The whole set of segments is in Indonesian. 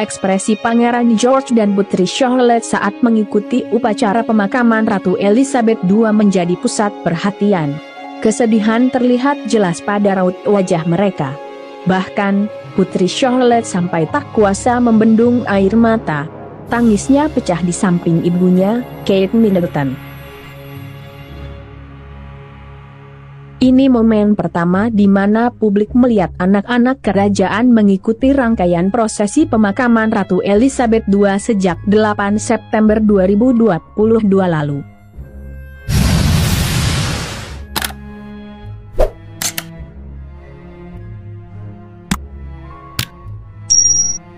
Ekspresi Pangeran George dan Putri Charlotte saat mengikuti upacara pemakaman Ratu Elizabeth II menjadi pusat perhatian. Kesedihan terlihat jelas pada raut wajah mereka. Bahkan, Putri Charlotte sampai tak kuasa membendung air mata. Tangisnya pecah di samping ibunya, Kate Middleton. Ini momen pertama di mana publik melihat anak-anak kerajaan mengikuti rangkaian prosesi pemakaman Ratu Elizabeth II sejak 8 September 2022 lalu.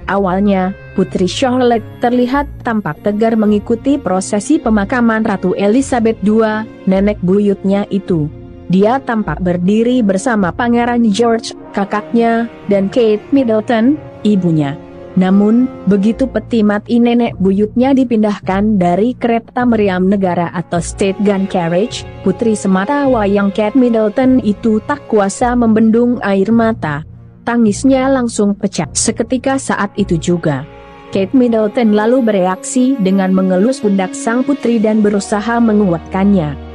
Awalnya, Putri Charlotte terlihat tampak tegar mengikuti prosesi pemakaman Ratu Elizabeth II, nenek buyutnya itu. Dia tampak berdiri bersama Pangeran George, kakaknya, dan Kate Middleton, ibunya. Namun, begitu peti mati nenek buyutnya dipindahkan dari kereta meriam negara atau State Gun Carriage, putri semata wayang Kate Middleton itu tak kuasa membendung air mata. Tangisnya langsung pecah seketika saat itu juga. Kate Middleton lalu bereaksi dengan mengelus pundak sang putri dan berusaha menguatkannya.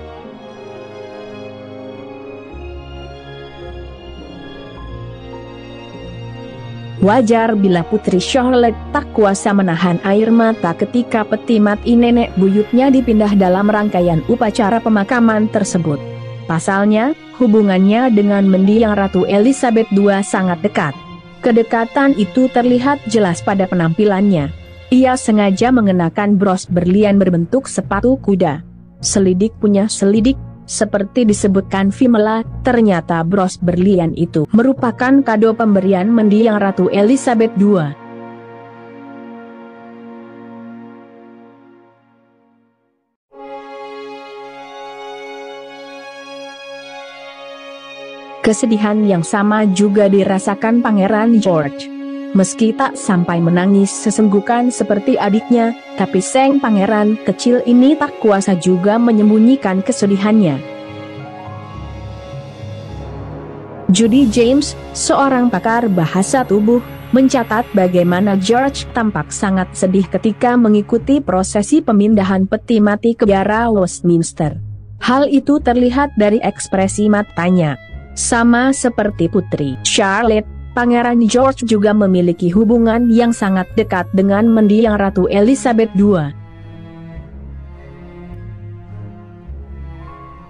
Wajar bila Putri Charlotte tak kuasa menahan air mata ketika peti mati nenek buyutnya dipindah dalam rangkaian upacara pemakaman tersebut. Pasalnya, hubungannya dengan mendiang Ratu Elizabeth II sangat dekat. Kedekatan itu terlihat jelas pada penampilannya. Ia sengaja mengenakan bros berlian berbentuk sepatu kuda. Selidik punya selidik. Seperti disebutkan Vimela, ternyata bros berlian itu merupakan kado pemberian mendiang Ratu Elizabeth II. Kesedihan yang sama juga dirasakan Pangeran George. Meski tak sampai menangis sesenggukan seperti adiknya, tapi sang pangeran kecil ini tak kuasa juga menyembunyikan kesedihannya. Judy James, seorang pakar bahasa tubuh, mencatat bagaimana George tampak sangat sedih ketika mengikuti prosesi pemindahan peti mati ke biara Westminster. Hal itu terlihat dari ekspresi matanya. Sama seperti Putri Charlotte, Pangeran George juga memiliki hubungan yang sangat dekat dengan mendiang Ratu Elizabeth II.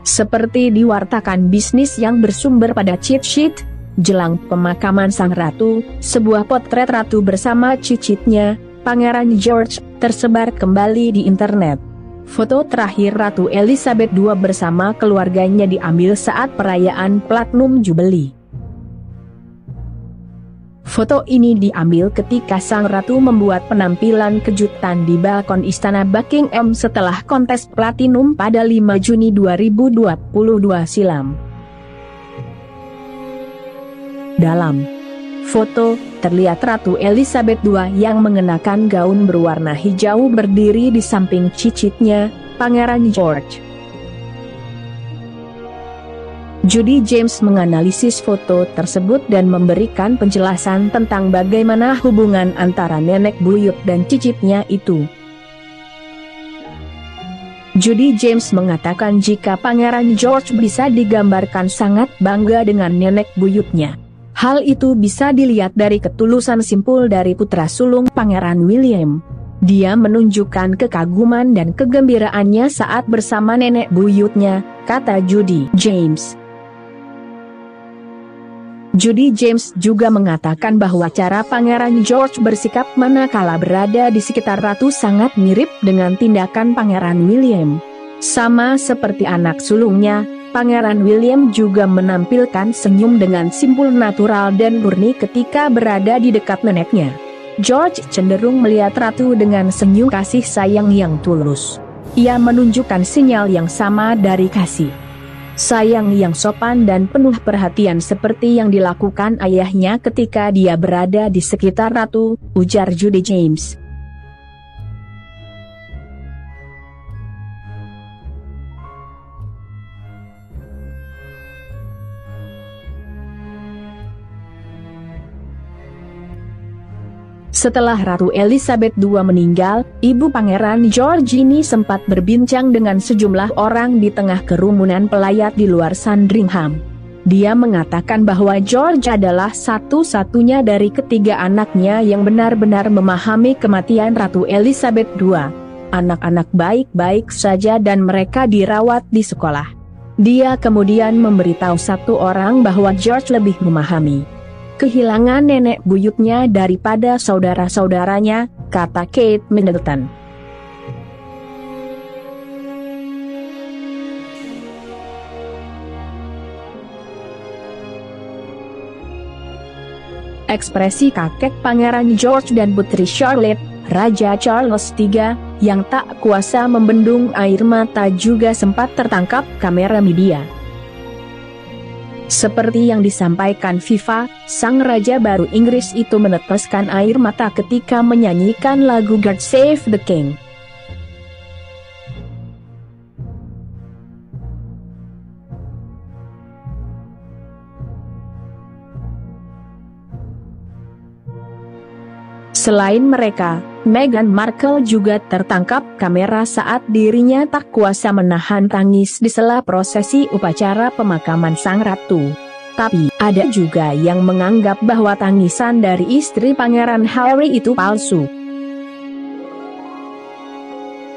Seperti diwartakan bisnis yang bersumber pada cheat sheet, jelang pemakaman sang ratu, sebuah potret ratu bersama cicitnya, Pangeran George, tersebar kembali di internet. Foto terakhir Ratu Elizabeth II bersama keluarganya diambil saat perayaan Platinum Jubilee. Foto ini diambil ketika sang ratu membuat penampilan kejutan di balkon Istana Buckingham setelah kontes Platinum pada 5 Juni 2022 silam. Dalam foto, terlihat Ratu Elizabeth II yang mengenakan gaun berwarna hijau berdiri di samping cicitnya, Pangeran George. Judy James menganalisis foto tersebut dan memberikan penjelasan tentang bagaimana hubungan antara nenek buyut dan cicitnya itu. Judy James mengatakan jika Pangeran George bisa digambarkan sangat bangga dengan nenek buyutnya. Hal itu bisa dilihat dari ketulusan simpul dari putra sulung Pangeran William. Dia menunjukkan kekaguman dan kegembiraannya saat bersama nenek buyutnya, kata Judy James. Judy James juga mengatakan bahwa cara Pangeran George bersikap manakala berada di sekitar ratu sangat mirip dengan tindakan Pangeran William. Sama seperti anak sulungnya, Pangeran William juga menampilkan senyum dengan simpul natural dan murni ketika berada di dekat neneknya. George cenderung melihat ratu dengan senyum kasih sayang yang tulus. Ia menunjukkan sinyal yang sama dari kasih sayang yang sopan dan penuh perhatian seperti yang dilakukan ayahnya ketika dia berada di sekitar ratu, ujar Judy James. Setelah Ratu Elizabeth II meninggal, ibu Pangeran George ini sempat berbincang dengan sejumlah orang di tengah kerumunan pelayat di luar Sandringham. Dia mengatakan bahwa George adalah satu-satunya dari ketiga anaknya yang benar-benar memahami kematian Ratu Elizabeth II. Anak-anak baik-baik saja dan mereka dirawat di sekolah. Dia kemudian memberitahu satu orang bahwa George lebih memahami kehilangan nenek buyutnya daripada saudara-saudaranya, kata Kate Middleton. Ekspresi kakek Pangeran George dan Putri Charlotte, Raja Charles III, yang tak kuasa membendung air mata juga sempat tertangkap kamera media. Seperti yang disampaikan Viva, sang raja baru Inggris itu meneteskan air mata ketika menyanyikan lagu God Save the King. Selain mereka, Meghan Markle juga tertangkap kamera saat dirinya tak kuasa menahan tangis di sela prosesi upacara pemakaman sang ratu. Tapi, ada juga yang menganggap bahwa tangisan dari istri Pangeran Harry itu palsu.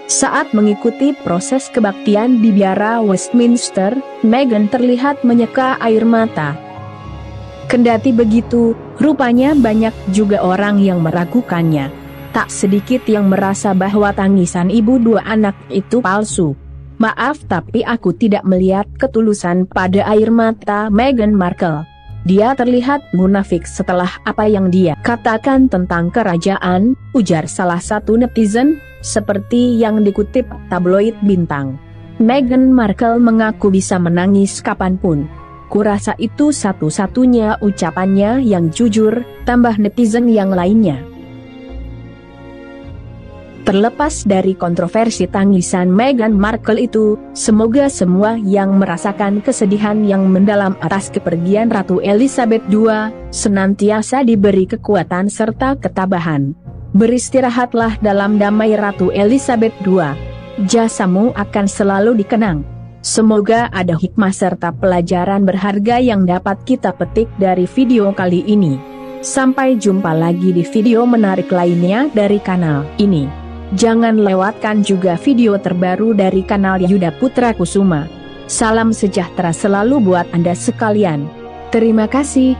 Saat mengikuti proses kebaktian di biara Westminster, Meghan terlihat menyeka air mata. Kendati begitu, rupanya banyak juga orang yang meragukannya. Tak sedikit yang merasa bahwa tangisan ibu dua anak itu palsu. Maaf, tapi aku tidak melihat ketulusan pada air mata Meghan Markle. Dia terlihat munafik setelah apa yang dia katakan tentang kerajaan, ujar salah satu netizen, seperti yang dikutip tabloid Bintang. Meghan Markle mengaku bisa menangis kapanpun. Kurasa itu satu-satunya ucapannya yang jujur, tambah netizen yang lainnya. Terlepas dari kontroversi tangisan Meghan Markle itu, semoga semua yang merasakan kesedihan yang mendalam atas kepergian Ratu Elizabeth II, senantiasa diberi kekuatan serta ketabahan. Beristirahatlah dalam damai Ratu Elizabeth II. Jasamu akan selalu dikenang. Semoga ada hikmah serta pelajaran berharga yang dapat kita petik dari video kali ini. Sampai jumpa lagi di video menarik lainnya dari kanal ini. Jangan lewatkan juga video terbaru dari kanal Yuda Putra Kusuma. Salam sejahtera selalu buat Anda sekalian. Terima kasih.